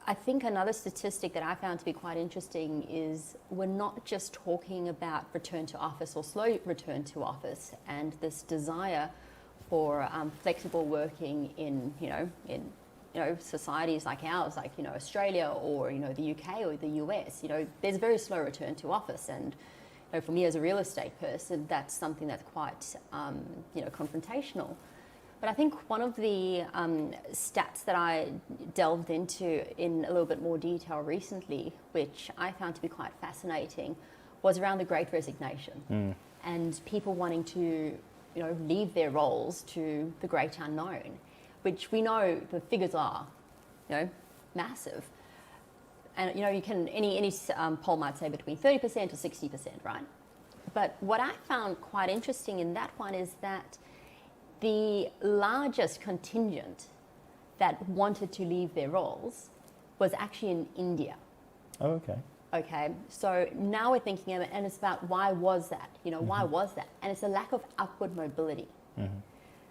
I think another statistic that I found to be quite interesting is we're not just talking about return to office or slow return to office and this desire for flexible working in societies like ours, like Australia or the UK or the US. There's a very slow return to office, and for me as a real estate person, that's something that's quite confrontational. But I think one of the stats that I delved into in a little bit more detail recently, which I found to be quite fascinating, was around the Great Resignation and people wanting to leave their roles to the great unknown, which we know the figures are massive. And you can any poll might say between 30% to 60%, right? But what I found quite interesting in that one is that the largest contingent that wanted to leave their roles was actually in India. Oh, okay. Okay, so now we're thinking of it, and it's about why was that? Why was that? And it's a lack of upward mobility.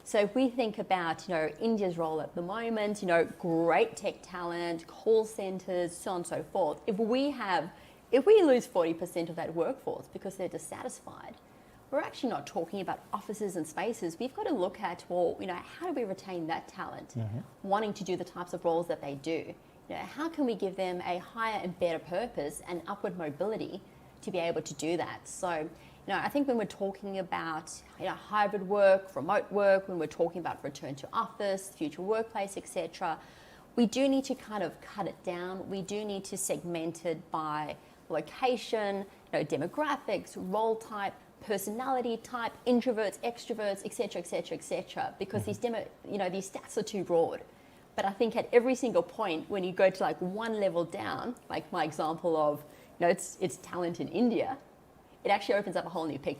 So if we think about India's role at the moment, great tech talent, call centers, so on and so forth. If we lose 40% of that workforce because they're dissatisfied, we're actually not talking about offices and spaces. We've got to look at, how do we retain that talent wanting to do the types of roles that they do? How can we give them a higher and better purpose and upward mobility to be able to do that? So, I think when we're talking about hybrid work, remote work, when we're talking about return to office, future workplace, etc., we do need to kind of cut it down. We do need to segment it by location, demographics, role type, personality type, introverts, extroverts, etc., etc., etc. Because these stats are too broad. But I think at every single point, when you go to one level down, like my example of it's talent in India, it actually opens up a whole new picture.